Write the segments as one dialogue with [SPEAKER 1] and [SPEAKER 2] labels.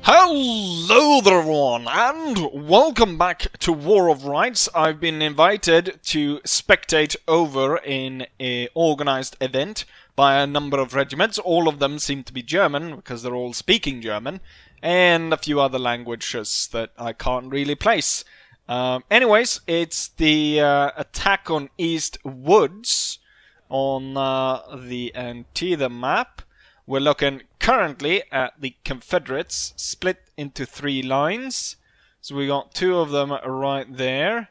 [SPEAKER 1] Hello there everyone, and welcome back to War of Rights. I've been invited to spectate over in an organized event by a number of regiments. All of them seem to be German, because they're all speaking German, and a few other languages that I can't really place. Anyways, it's the attack on East Woods on the Antietam map. We're looking currently at the Confederates split into 3 lines. So we got 2 of them right there.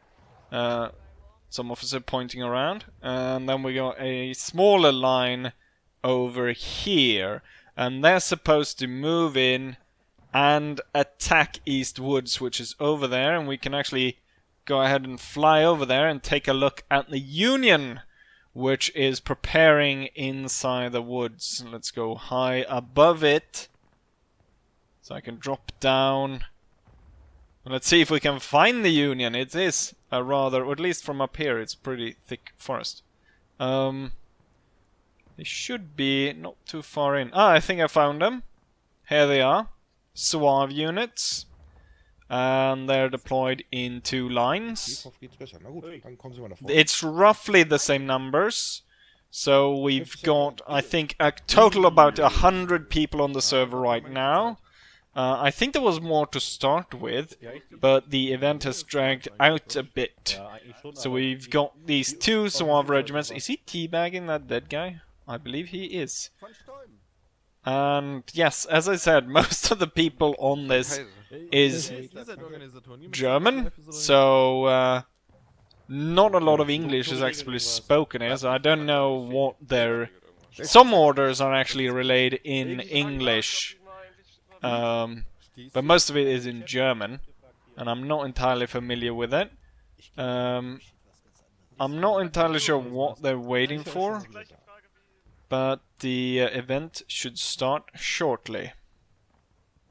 [SPEAKER 1] Some officer pointing around. And then we got a smaller line over here. And they're supposed to move in and attack East Woods, which is over there. And we can actually go ahead and fly over there and take a look at the Union, which is preparing inside the woods. Let's go high above it, so I can drop down. Let's see if we can find the Union. It is a rather, or at least from up here, it's pretty thick forest. They should be not too far in. Ah, I think I found them. Here they are. Suave units. And they're deployed in 2 lines. It's roughly the same numbers. So we've got, I think, a total about 100 people on the server right now. I think there was more to start with, but the event has dragged out a bit. So we've got these 2 Suave regiments. Is he teabagging that dead guy? I believe he is. And yes, as I said, most of the people on this is German, so not a lot of English is actually spoken here, so I don't know what their... Some orders are actually relayed in English, but most of it is in German, and I'm not entirely familiar with it. I'm not entirely sure what they're waiting for, but the event should start shortly.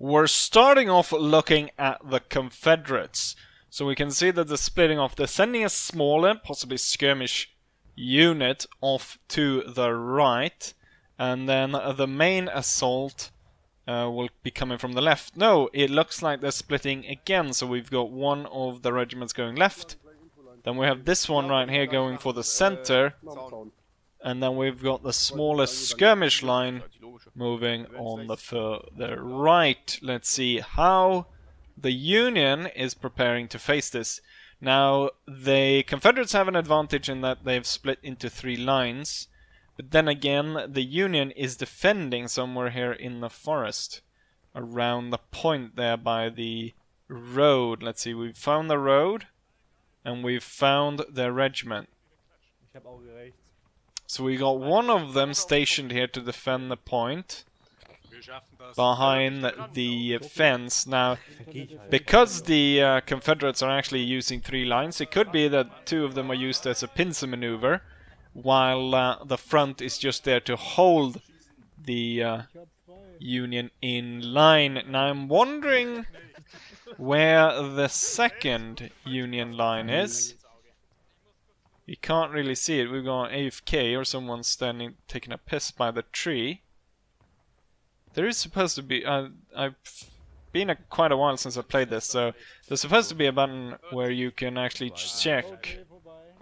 [SPEAKER 1] We're starting off looking at the Confederates. So we can see that they're splitting off. They're sending a smaller, possibly skirmish unit off to the right. And then the main assault will be coming from the left. No, it looks like they're splitting again. So we've got one of the regiments going left. Then we have this one right here going for the center. And then we've got the smallest skirmish line moving on the further right. Let's see how the Union is preparing to face this. Now, the Confederates have an advantage in that they've split into 3 lines. But then again, the Union is defending somewhere here in the forest. Around the point there by the road. Let's see, we've found the road. And we've found their regiment. So we got one of them stationed here to defend the point behind the fence. Now, because the Confederates are actually using 3 lines, it could be that 2 of them are used as a pincer maneuver, while the front is just there to hold the Union in line. Now, I'm wondering where the second Union line is. You can't really see it. We've got AFK or someone standing taking a piss by the tree. There is supposed to be... I've been quite a while since I played this, so there's supposed to be a button where you can actually check...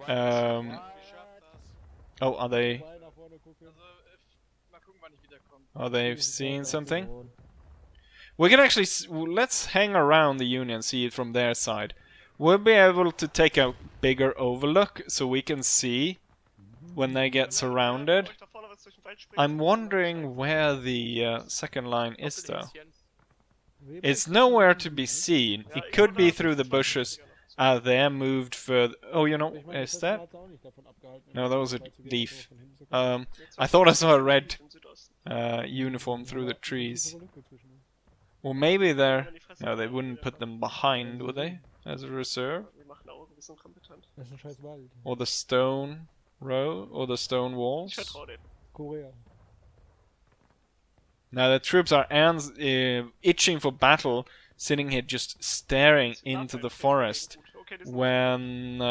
[SPEAKER 1] oh, are they... Are they seeing something? We can actually... Let's hang around the Union, see it from their side. We'll be able to take a bigger overlook, so we can see when they get surrounded. I'm wondering where the second line is, though. It's nowhere to be seen. It could be through the bushes out there, moved further. Oh, you know, is that? No, that was a leaf. I thought I saw a red uniform through the trees. Or maybe they're... No, they wouldn't put them behind, would they? As a reserve? Or the stone row? Or the stone walls? Now the troops are itching for battle, sitting here just staring into the forest. When...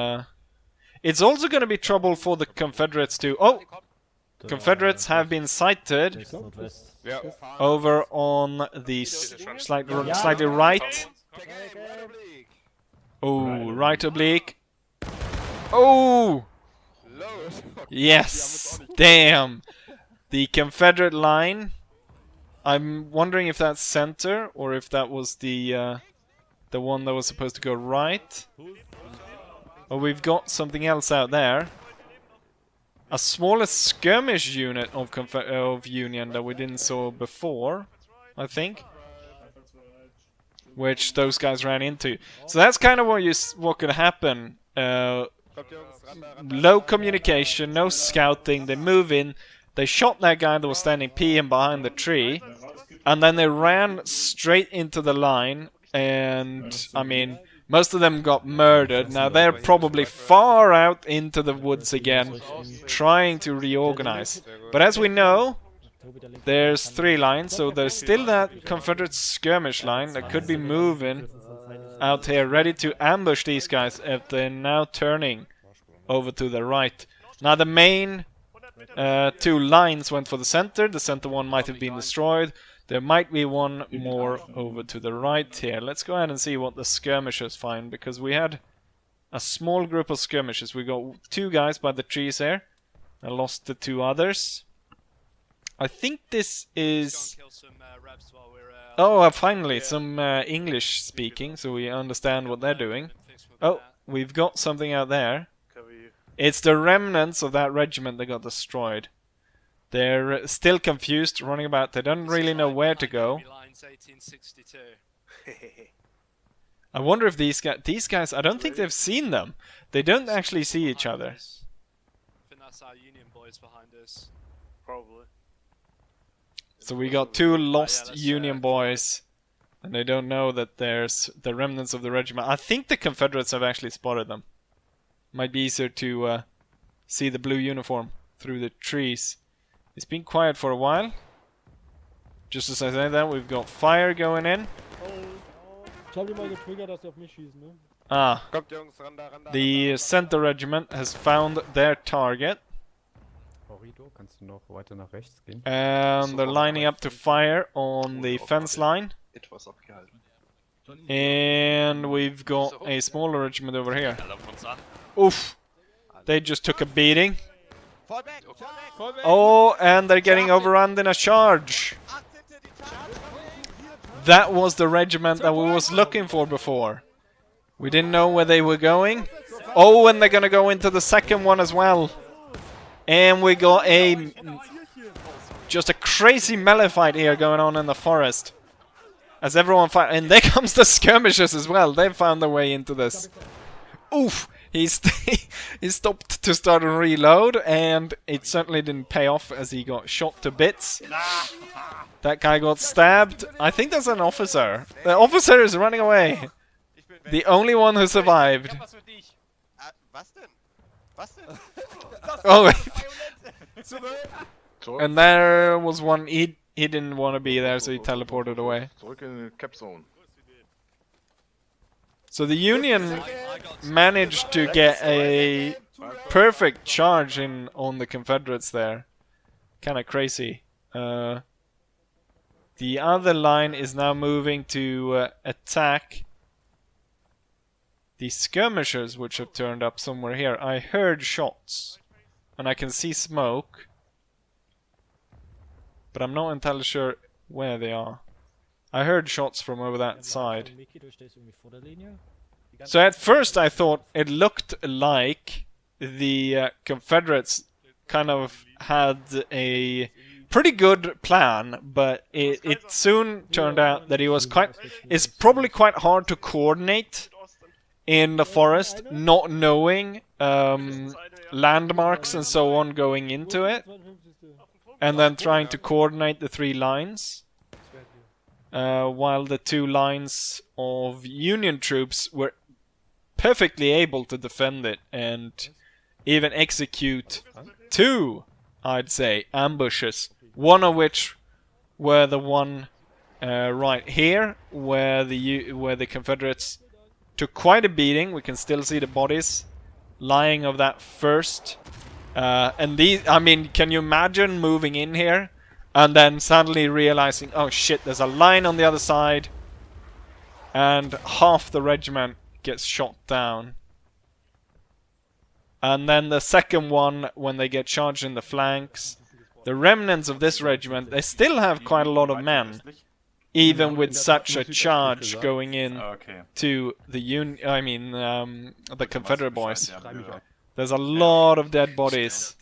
[SPEAKER 1] it's also going to be trouble for the Confederates too. Oh! Confederates have been sighted over on the slightly right. Oh, right oblique. Oh! Yes! Damn! The Confederate line. I'm wondering if that's center or if that was the one that was supposed to go right. Oh, we've got something else out there. A smaller skirmish unit of Union that we didn't saw before, I think. Which those guys ran into. So that's kind of what could happen. Low communication, no scouting, they move in. They shot that guy that was standing peeing behind the tree. And then they ran straight into the line. And, I mean... most of them got murdered. Now they're probably far out into the woods again, trying to reorganize. But as we know, there's 3 lines, so there's still that Confederate skirmish line that could be moving out here, ready to ambush these guys if they're now turning over to the right. Now the main 2 lines went for the center. The center one might have been destroyed. There might be one more over to the right here. Let's go ahead and see what the skirmishers find, because we had a small group of skirmishers. We got 2 guys by the trees here. I lost the 2 others. I think this is... oh, finally, some English speaking, so we understand what they're doing. Oh, we've got something out there. It's the remnants of that regiment that got destroyed. They're still confused, running about. They don't really know where to go. I wonder if these guys, I don't think they've seen them. They don't actually see each other.
[SPEAKER 2] I think that's our Union boys behind us. Probably.
[SPEAKER 1] So we got 2 lost Union boys, and they don't know that there's the remnants of the regiment. I think the Confederates have actually spotted them. Might be easier to see the blue uniform through the trees. It's been quiet for a while. Just as I say that, we've got fire going in. Ah. The center regiment has found their target. And they're lining up to fire on the fence line. And we've got a smaller regiment over here. Oof. They just took a beating. Oh, and they're getting overrun in a charge. That was the regiment that we was looking for before. We didn't know where they were going. Oh, and they're gonna go into the second one as well. And we got just a crazy melee fight here going on in the forest. As everyone fight, and there comes the skirmishers as well. They've found their way into this. Oof. He stopped to start and reload, and it certainly didn't pay off as he got shot to bits. That guy got stabbed. I think that's an officer. The officer is running away. The only one who survived. Oh, and there was one. He didn't want to be there, so he teleported away. So the Union managed to get a perfect charge in on the Confederates there. Kind of crazy. The other line is now moving to attack the skirmishers, which have turned up somewhere here. I heard shots, and I can see smoke, but I'm not entirely sure where they are. I heard shots from over that side. So at first I thought it looked like the Confederates kind of had a pretty good plan, but it soon turned out that it's probably quite hard to coordinate in the forest, not knowing landmarks and so on going into it, and then trying to coordinate the three lines, while the two lines of Union troops were perfectly able to defend it and even execute two, I'd say, ambushes. One of which were the one right here, where the Confederates took quite a beating. We can still see the bodies lying of that first. And these, I mean, can you imagine moving in here and then suddenly realizing, oh shit, there's a line on the other side, and half the regiment gets shot down. And then the second one, when they get charged in the flanks, the remnants of this regiment, they still have quite a lot of men, even with such a charge going in to the the Confederate boys. There's a lot of dead bodies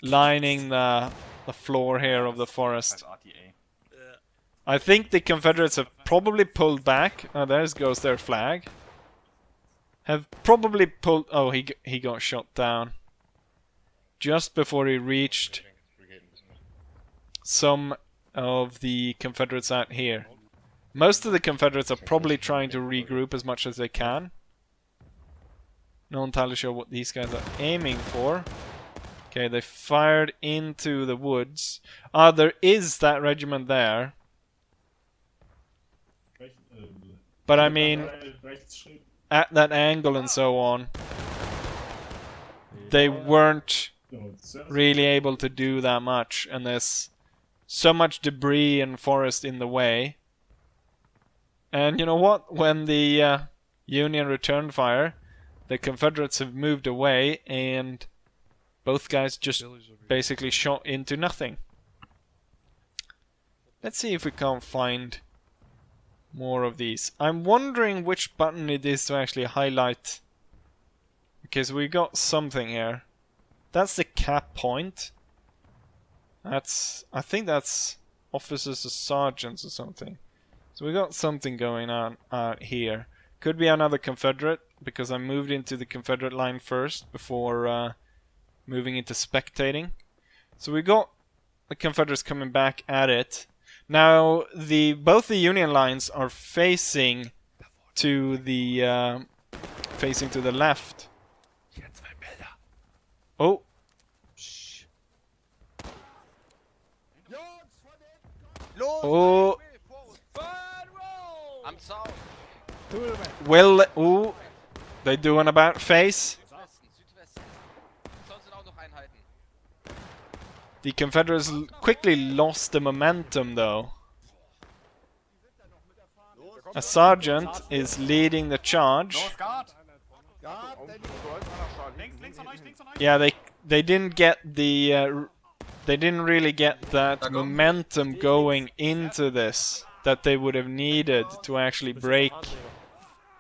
[SPEAKER 1] lining the floor here of the forest. I think the Confederates have probably pulled back. Oh, there goes their flag. Have probably pulled... Oh, he got shot down just before he reached some of the Confederates out here. Most of the Confederates are probably trying to regroup as much as they can. Not entirely sure what these guys are aiming for. Okay, they fired into the woods. Ah, there is that regiment there. But I mean, at that angle and so on, they weren't really able to do that much, and there's so much debris and forest in the way. And you know what? When the Union returned fire, the Confederates have moved away, and both guys just basically shot into nothing. Let's see if we can't find more of these. I'm wondering which button it is to actually highlight. Because we got something here. That's the cap point. I think that's officers or sergeants or something. So we got something going on out here. Could be another Confederate, because I moved into the Confederate line first before moving into spectating. So we got the Confederates coming back at it. Now both the Union lines are facing to the left. Oh. Oh. Well, ooh. They do an about face. The Confederates quickly lost the momentum though. A sergeant is leading the charge. Yeah, they didn't get the they didn't really get that momentum going into this that they would have needed to actually break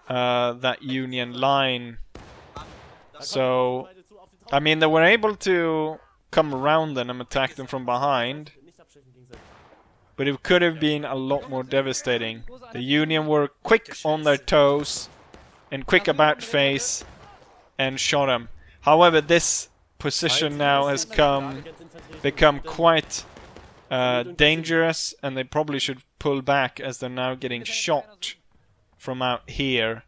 [SPEAKER 1] that Union line. So, I mean, they were able to come around them and attack them from behind, but it could have been a lot more devastating. The Union were quick on their toes and quick about face and shot them. However, this position now has become quite dangerous, and they probably should pull back, as they're now getting shot from out here,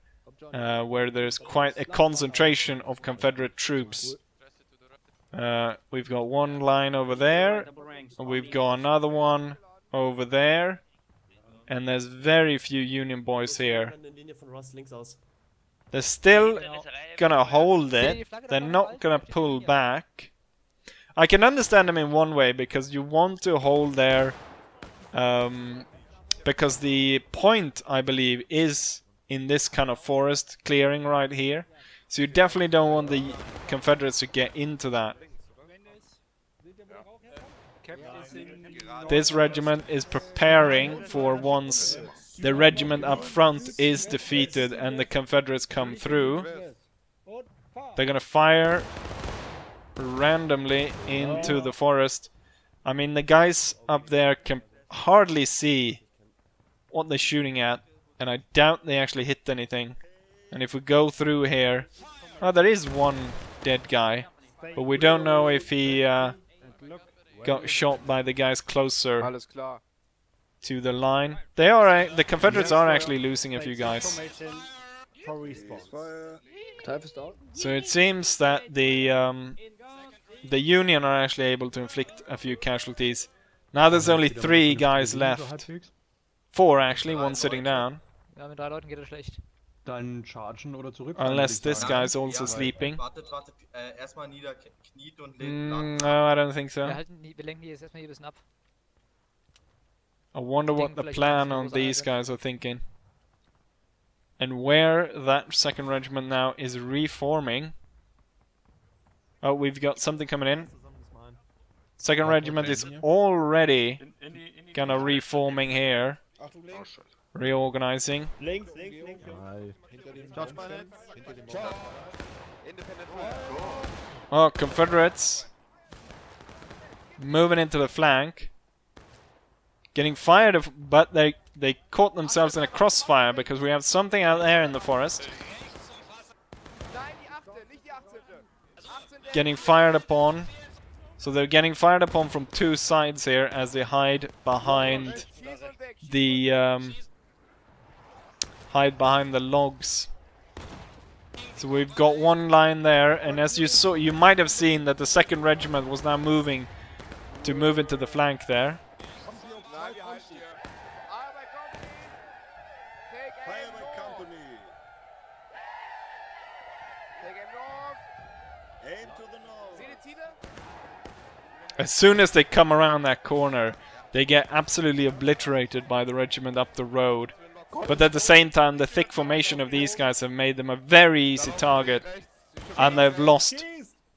[SPEAKER 1] where there's quite a concentration of Confederate troops. We've got one line over there, we've got another one over there, and there's very few Union boys here. They're still gonna hold it, they're not gonna pull back. I can understand them in one way, because you want to hold there, because the point, I believe, is in this kind of forest clearing right here. So you definitely don't want the Confederates to get into that. This regiment is preparing for once the regiment up front is defeated and the Confederates come through. They're gonna fire randomly into the forest. I mean, the guys up there can hardly see what they're shooting at, and I doubt they actually hit anything. And if we go through here, oh, there is one dead guy, but we don't know if he got shot by the guys closer
[SPEAKER 2] Alles klar.
[SPEAKER 1] to the line. They are the Confederates are actually losing a few guys. So it seems that the Union are actually able to inflict a few casualties. Now there's only 3 guys left. 4 actually, one sitting down.
[SPEAKER 3] Ja, mit 3 Leuten geht das schlecht.
[SPEAKER 4] Dann chargen oder zurück.
[SPEAKER 1] Unless this guy's also sleeping.
[SPEAKER 5] Wartet, erstmal niederkniet und legt.
[SPEAKER 1] No, I don't think so.
[SPEAKER 3] Wir lenken die jetzt erstmal hier ein bisschen ab.
[SPEAKER 1] I wonder what the plan on these guys are thinking. And where that 2nd regiment now is reforming. Oh, we've got something coming in. 2nd regiment is already kind of reforming here. Reorganizing. Oh, Confederates moving into the flank. Getting fired, but they caught themselves in a crossfire because we have something out there in the forest. Getting fired upon. So they're getting fired upon from 2 sides here as they hide behind the logs. So we've got one line there, and as you saw, you might have seen that the 2nd regiment was now moving to move into the flank there. As soon as they come around that corner, they get absolutely obliterated by the regiment up the road. But at the same time, the thick formation of these guys have made them a very easy target. And they've lost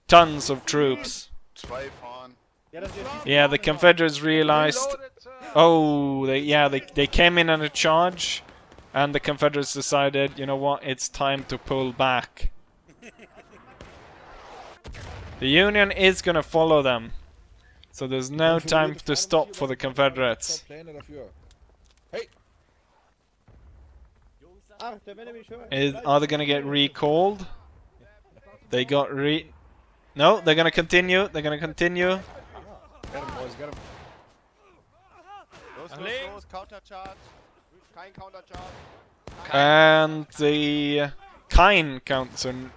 [SPEAKER 1] tons of troops. Yeah, the Confederates realized... Oh, they came in on a charge. And the Confederates decided, you know what, it's time to pull back. The Union is going to follow them. So there's no time to stop for the Confederates. Are they gonna get recalled? They got No, they're gonna continue. They're gonna continue.
[SPEAKER 2] Los, countercharge. Kein countercharge.
[SPEAKER 1] And the Kine counter,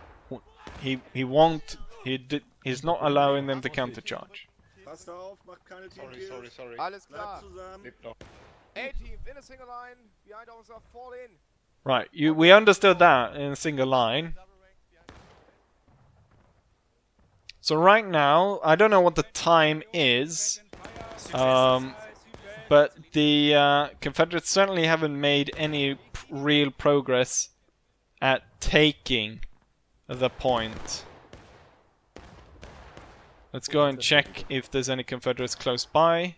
[SPEAKER 1] he won't. He's not allowing them to countercharge.
[SPEAKER 2] Sorry. Alles klar. A-Team, in a single line, behind officer, fall in.
[SPEAKER 1] Right, we understood that in a single line. So right now, I don't know what the time is, but the Confederates certainly haven't made any real progress at taking the point. Let's go and check if there's any Confederates close by.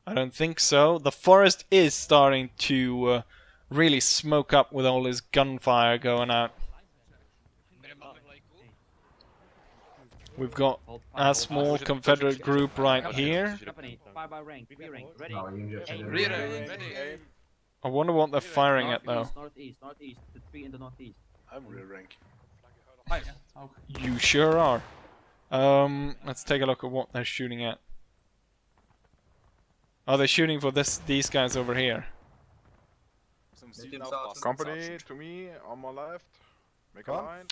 [SPEAKER 1] I don't think so. The forest is starting to really smoke up with all this gunfire going out. We've got a small Confederate group right here. I wonder what they're firing at though.
[SPEAKER 6] I'm rear rank.
[SPEAKER 1] You sure are. Let's take a look at what they're shooting at. Oh, they're shooting for these guys over here.
[SPEAKER 6] Company to me on my left. Make a line.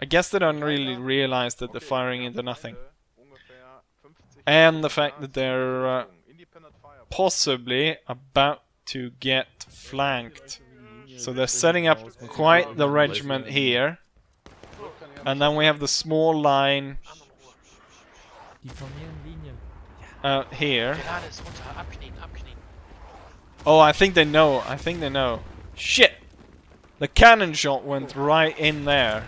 [SPEAKER 1] I guess they don't really realize that they're firing into nothing. And the fact that they're possibly about to get flanked. So they're setting up quite the regiment here. And then we have the small line out here. Oh, I think they know. I think they know. Shit! The cannon shot went right in there.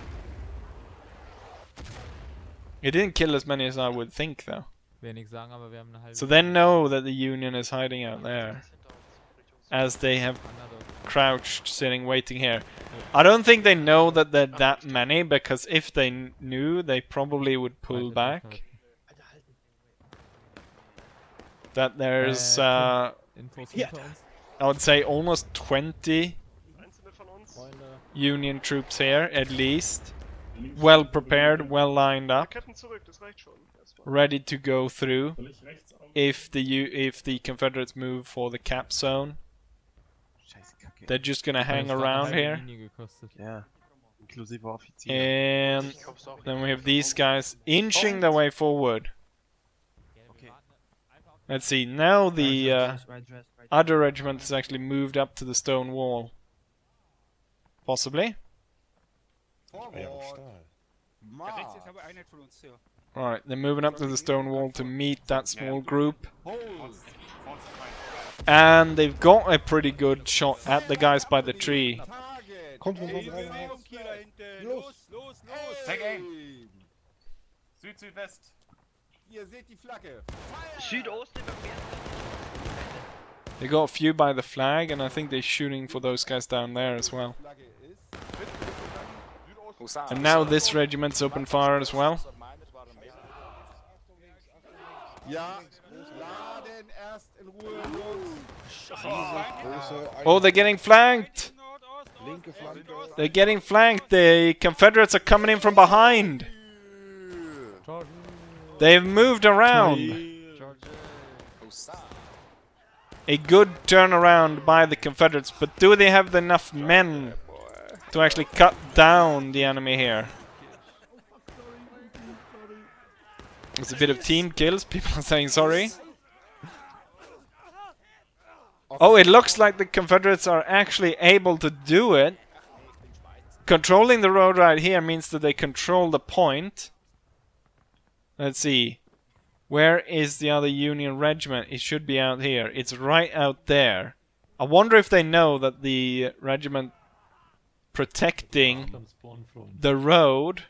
[SPEAKER 1] It didn't kill as many as I would think, though. So they know that the Union is hiding out there. As they have crouched, sitting, waiting here. I don't think they know that they're that many, because if they knew, they probably would pull back. That there's, I would say, almost 20 Union troops here, at least. Well prepared, well lined up, ready to go through if the Confederates move for the cap zone. They're just gonna hang around here. And then we have these guys inching their way forward. Let's see, now the other regiment has actually moved up to the stone wall. Possibly. Alright, they're moving up to the stone wall to meet that small group. And they've got a pretty good shot at the guys by the tree. They got a few by the flag, and I think they're shooting for those guys down there as well. And now this regiment's open fire as well. Oh, they're getting flanked! They're getting flanked! The Confederates are coming in from behind! They've moved around! A good turnaround by the Confederates, but do they have enough men to actually cut down the enemy here? It's a bit of team kills, people are saying sorry. Oh, it looks like the Confederates are actually able to do it. Controlling the road right here means that they control the point. Let's see. Where is the other Union regiment? It should be out here. It's right out there. I wonder if they know that the regiment protecting the road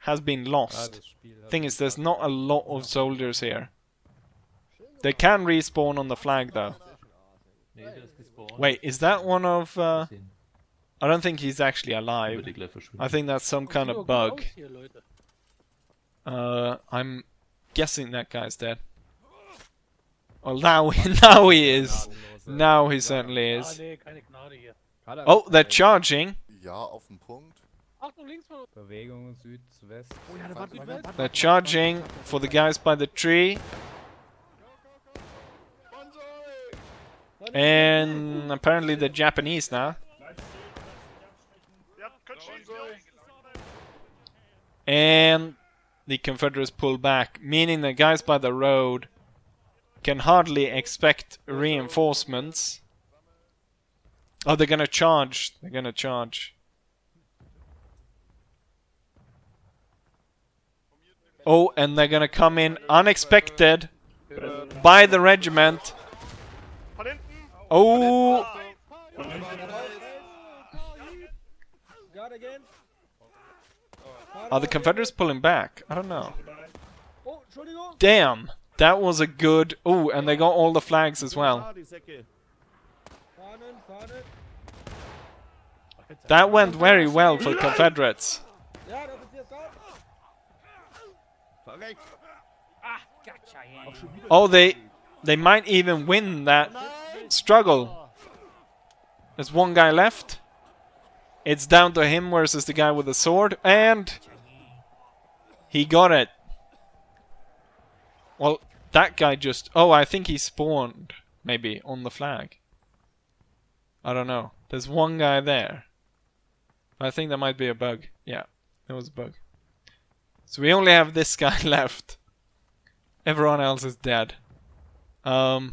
[SPEAKER 1] has been lost. Thing is, there's not a lot of soldiers here. They can respawn on the flag, though. Wait, is that one of... I don't think he's actually alive. I think that's some kind of bug. I'm guessing that guy's dead. Well, now he is. Now he certainly is. Oh, they're charging. They're charging for the guys by the tree. And apparently they're Japanese now. And the Confederates pull back, meaning the guys by the road can hardly expect reinforcements. Oh, they're gonna charge. They're gonna charge. Oh, and they're gonna come in unexpected by the regiment. Oh! Are the Confederates pulling back? I don't know. Damn! That was a good... Oh, and they got all the flags as well. That went very well for Confederates. Oh, they might even win that struggle. There's one guy left. It's down to him versus the guy with the sword, and he got it. Well, that guy just... Oh, I think he spawned, maybe, on the flag. I don't know. There's one guy there. I think that might be a bug. Yeah, it was a bug. So we only have this guy left. Everyone else is dead. Oh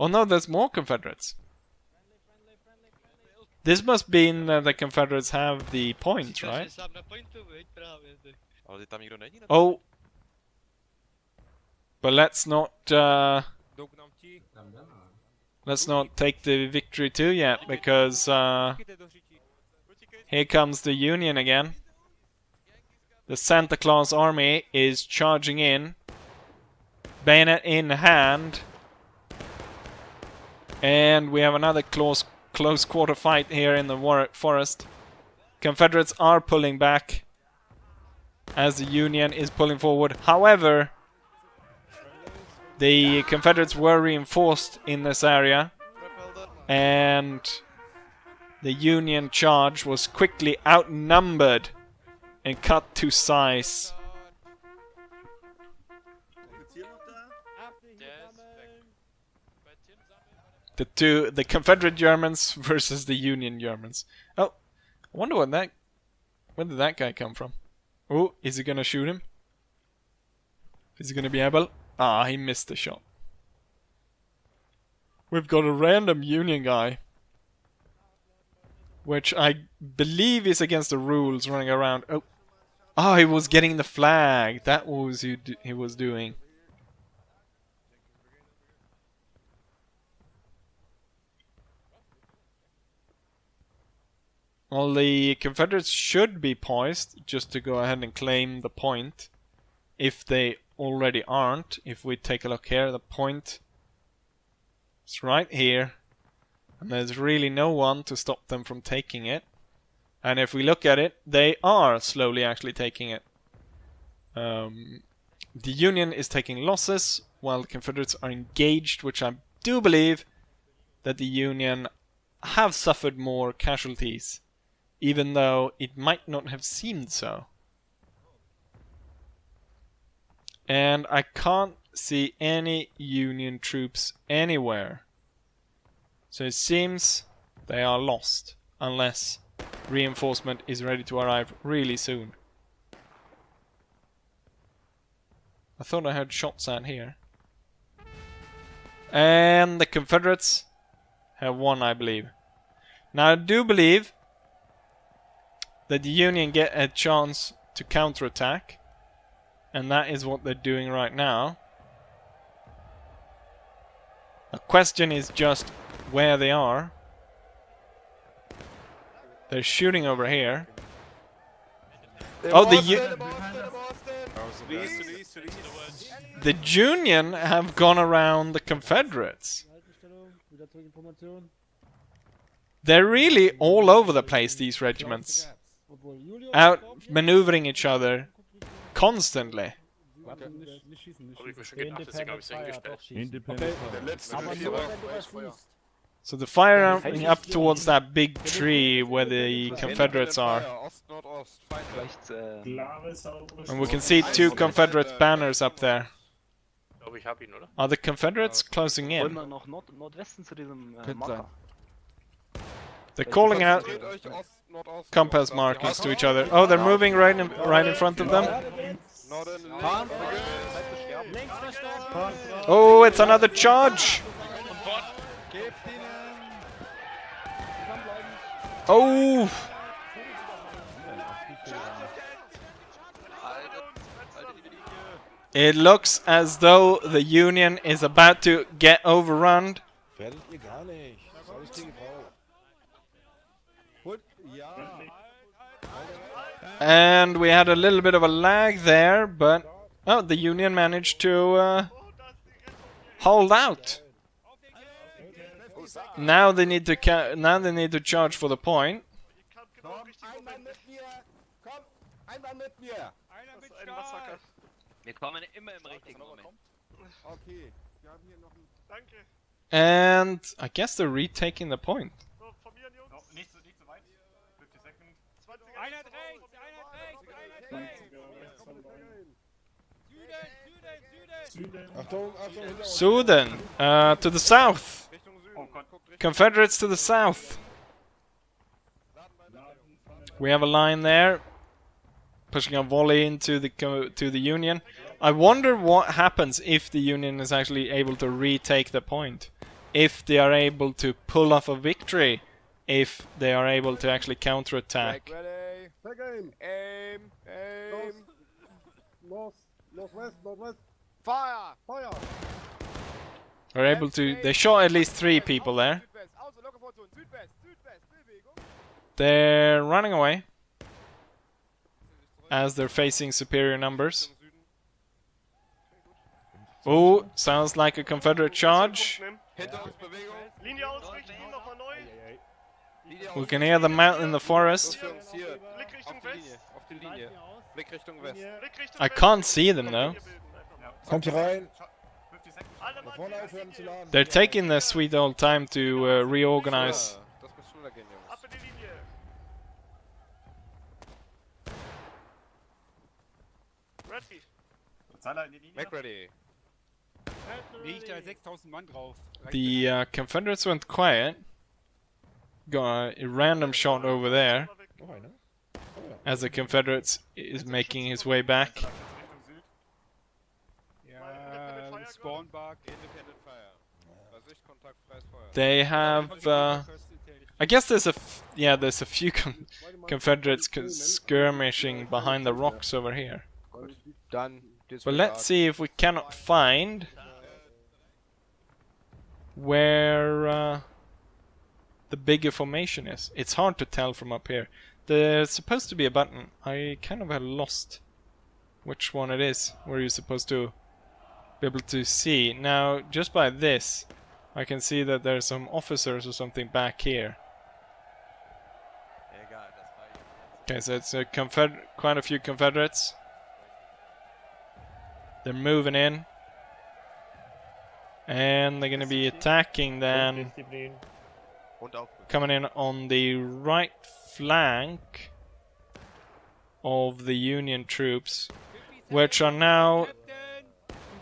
[SPEAKER 1] no, there's more Confederates. This must mean that the Confederates have the points, right? Oh. But let's not take the victory too yet, because here comes the Union again. The Santa Claus army is charging in, bayonet in hand, And we have another close quarter fight here in the forest. Confederates are pulling back as the Union is pulling forward. However, the Confederates were reinforced in this area, and the Union charge was quickly outnumbered and cut to size. The Confederate Germans versus the Union Germans. Oh, I wonder where did that guy come from? Oh, is he gonna shoot him? Is he gonna be able? Ah, he missed the shot. We've got a random Union guy, which I believe is against the rules, running around. Oh, he was getting the flag. That was he was doing. Well, the Confederates should be poised just to go ahead and claim the point, if they already aren't. If we take a look here, the point is right here, and there's really no one to stop them from taking it. And if we look at it, they are slowly actually taking it. The Union is taking losses, while the Confederates are engaged, which I do believe that the Union have suffered more casualties, even though it might not have seemed so. And I can't see any Union troops anywhere. So it seems they are lost, unless reinforcement is ready to arrive really soon. I thought I heard shots out here. And the Confederates have won, I believe. Now I do believe that the Union get a chance to counterattack, and that is what they're doing right now. The question is just where they are. They're shooting over here. Oh, the Union have gone around the Confederates. They're really all over the place, these regiments. Out maneuvering each other constantly. So the firing up towards that big tree where the Confederates are. And we can see two Confederate banners up there. Are the Confederates closing in? They're calling out compass markings to each other. Oh, they're moving right in front of them. Oh, it's another charge! Oh! It looks as though the Union is about to get overrun. And we had a little bit of a lag there, but oh, the Union managed to hold out. Now they need to charge for the point. And I guess they're retaking the point. Süden, to the south. Confederates to the south. We have a line there, pushing a volley into the Union. I wonder what happens if the Union is actually able to retake the point. If they are able to pull off a victory. If they are able to actually counterattack.
[SPEAKER 2] Aim. Northwest. Fire!
[SPEAKER 1] Are able to. They shot at least 3 people there. They're running away as they're facing superior numbers. Oh, sounds like a Confederate charge.
[SPEAKER 2] Hinter uns Bewegung. Linie ausrichten, nochmal neu. Linie
[SPEAKER 1] We can hear them out in the forest.
[SPEAKER 2] Jungs, hier. Blick Richtung West. Auf die Linie. Blick Richtung West. Blick Richtung
[SPEAKER 1] I
[SPEAKER 2] West.
[SPEAKER 1] can't see them though.
[SPEAKER 7] Kommt hier rein.
[SPEAKER 2] Alle Mann,
[SPEAKER 7] Vorne aufhören zu laden.
[SPEAKER 1] They're taking their sweet old time to reorganize.
[SPEAKER 2] Das muss schneller gehen, Jungs. Ab in die Linie. Ready. Make ready.
[SPEAKER 8] Liegt da 6000 Mann drauf.
[SPEAKER 1] The Confederates went quiet. Got a random shot over there
[SPEAKER 7] Noch einer?
[SPEAKER 1] as the Confederates is making his way back.
[SPEAKER 8] Ja, Spawnbug.
[SPEAKER 2] Independent fire. Bei Sichtkontakt freies Feuer.
[SPEAKER 1] They have, I guess there's there's a few Confederates skirmishing behind the rocks over here.
[SPEAKER 2] Dann
[SPEAKER 1] But let's see if we cannot find where the bigger formation is. It's hard to tell from up here. There's supposed to be a button. I kind of have lost which one it is, where you're supposed to be able to see. Now, just by this, I can see that there's some officers or something back here. Okay, so it's a quite a few Confederates. They're moving in. And they're gonna be attacking then, coming in on the right flank of the Union troops, which are now,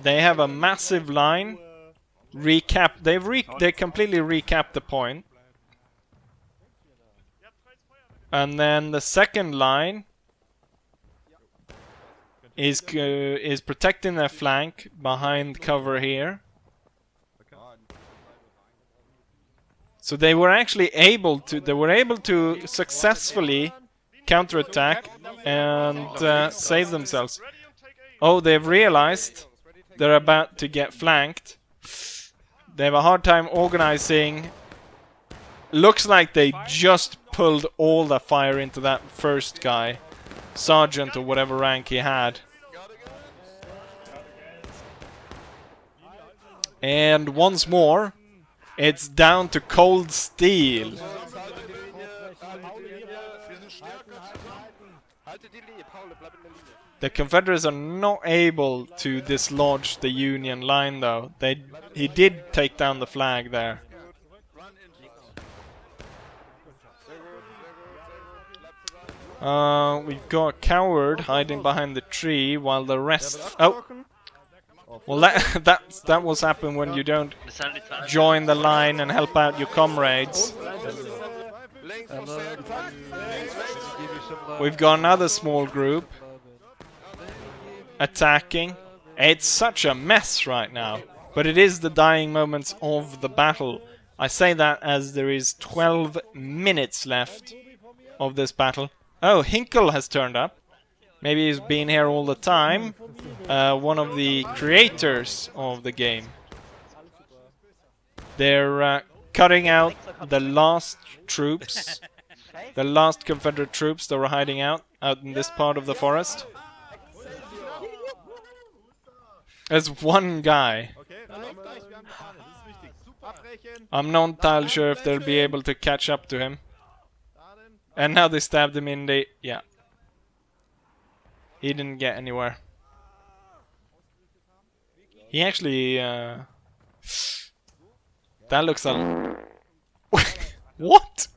[SPEAKER 1] they have a massive line. They completely recapped the point. And then the second line is protecting their flank behind cover here. So they were actually able to successfully counterattack and save themselves. Oh, they've realized they're about to get flanked. They have a hard time organizing. Looks like they just pulled all the fire into that first guy, sergeant or whatever rank he had. And once more, it's down to cold steel. The Confederates are not able to dislodge the Union line though. He did take down the flag there. We've got a coward hiding behind the tree while the rest... Oh! Well, that was happen when you don't join the line and help out your comrades. We've got another small group attacking. It's such a mess right now, but it is the dying moments of the battle. I say that as there is 12 minutes left of this battle. Oh, Hinkle has turned up. Maybe he's been here all the time. One of the creators of the game. They're cutting out the last troops. The last Confederate troops that were hiding out in this part of the forest. There's one guy. I'm not entirely sure if they'll be able to catch up to him. And now they stabbed him in the... yeah. He didn't get anywhere. He actually... that looks a... What?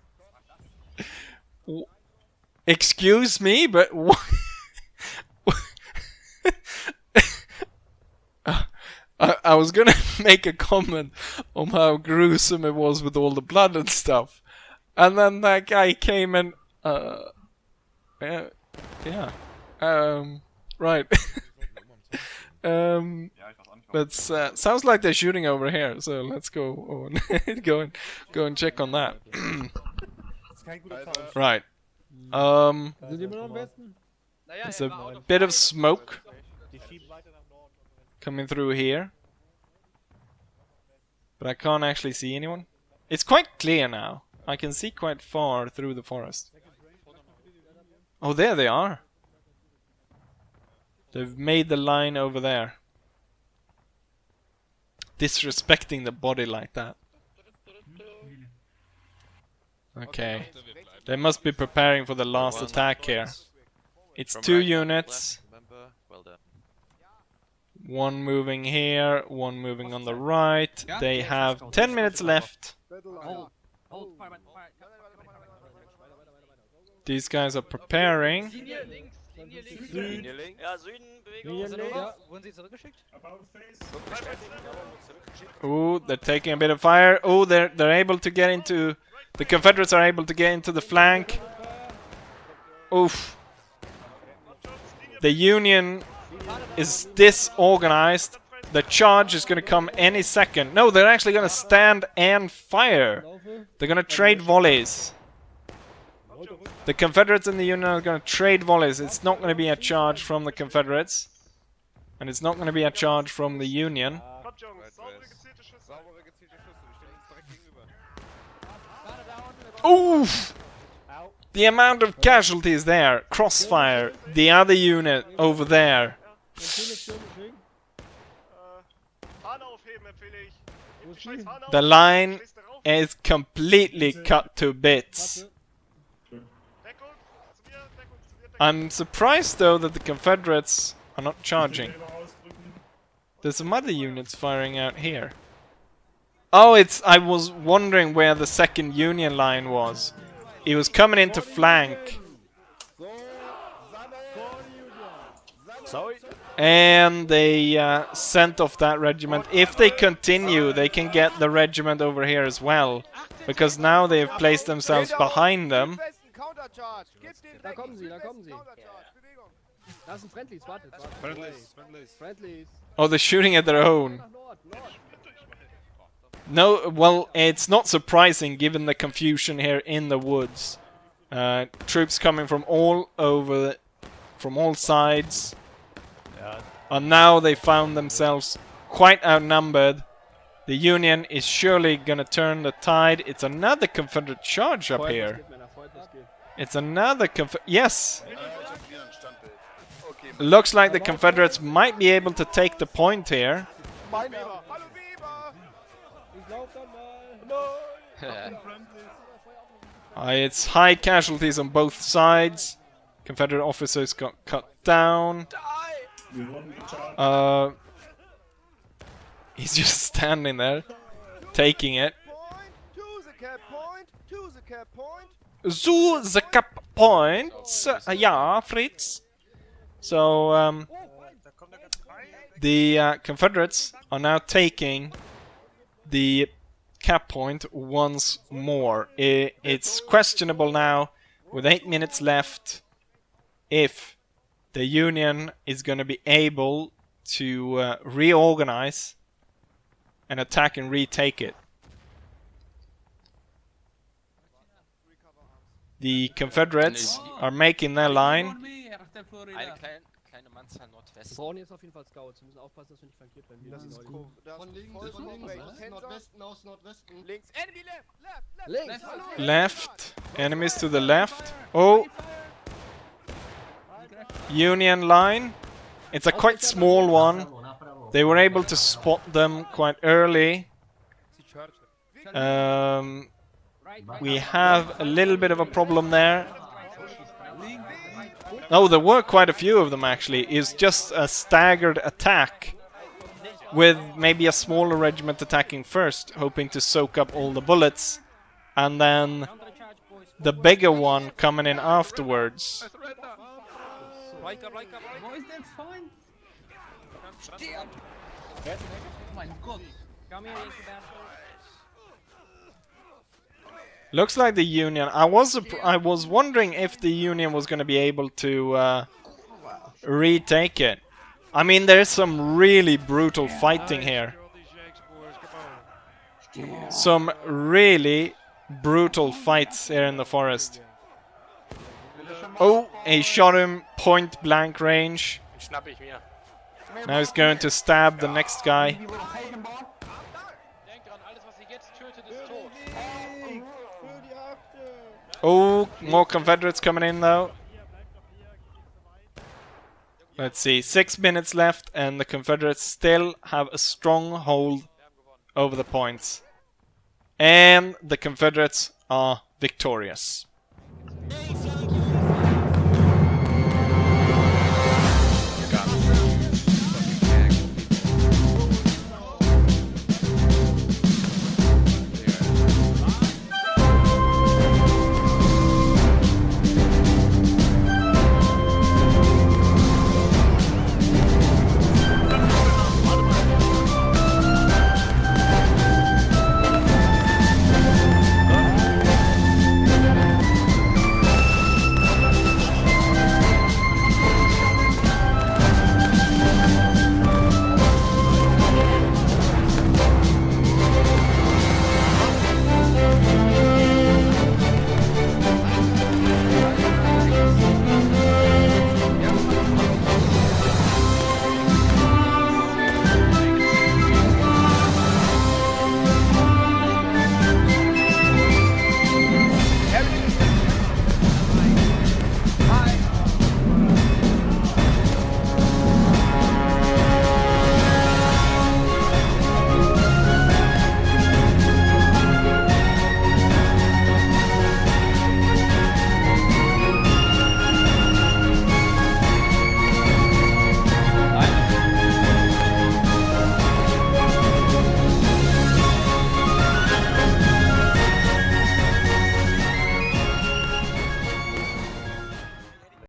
[SPEAKER 1] Excuse me, but what? I was gonna make a comment on how gruesome it was with all the blood and stuff. And then that guy came and... yeah. Right. But sounds like they're shooting over here, so let's go on. go and check on that. Right. There's a bit of smoke coming through here, but I can't actually see anyone. It's quite clear now. I can see quite far through the forest. Oh, there they are. They've made the line over there. disrespecting the body like that. Okay. They must be preparing for the last attack here. It's 2 units. One moving here, one moving on the right. They have 10 minutes left. These guys are preparing. Ooh, they're taking a bit of fire. Oh, they're able to get into... The Confederates are able to get into the flank. Oof. The Union is disorganized. The charge is going to come any second. No, they're actually going to stand and fire. They're going to trade volleys. The Confederates and the Union are going to trade volleys. It's not going to be a charge from the Confederates. And it's not going to be a charge from the Union. Oof! The amount of casualties there. Crossfire. The other unit over there. The line is completely cut to bits. I'm surprised though that the Confederates are not charging. There's some other units firing out here. Oh, I was wondering where the second Union line was. It was coming into flank. And they sent off that regiment. If they continue, they can get the regiment over here as well. Because now they have placed themselves behind them.
[SPEAKER 2] Da kommen sie, da kommen sie. Da sind Friendlies, wartet, Friendlies.
[SPEAKER 1] Oh, they're shooting at their own. No, well, it's not surprising given the confusion here in the woods. Troops coming from all over, from all sides. And now they found themselves quite outnumbered. The Union is surely gonna turn the tide. It's another Confederate charge up here. It's another yes! Looks like the Confederates might be able to take the point here. It's high casualties on both sides. Confederate officers got cut down. He's just standing there, taking it. Zu the cap points. Yeah, Fritz. So, the Confederates are now taking the cap point once more. It's questionable now, with 8 minutes left, if the Union is going to be able to reorganize and attack and retake it. The Confederates are making their line.
[SPEAKER 2] Wir brauchen jetzt auf jeden Fall Scouts. Wir müssen aufpassen, dass wir nicht flankiert werden. Das ist cool. Von links, Nordwesten aus Nordwesten. Links, enemy left.
[SPEAKER 1] Left. Enemies to the left. Oh. Union line. It's a quite small one. They were able to spot them quite early. We have a little bit of a problem there. Oh, there were quite a few of them actually. It's just a staggered attack with maybe a smaller regiment attacking first, hoping to soak up all the bullets, and then the bigger one coming in afterwards. Looks like the Union. I was wondering if the Union was going to be able to retake it. I mean, there's some really brutal fighting here. Some really brutal fights here in the forest. Oh, he shot him point blank range. Now he's going to stab the next guy. Oh, more Confederates coming in though. Let's see, 6 minutes left and the Confederates still have a strong hold over the points. And the Confederates are victorious.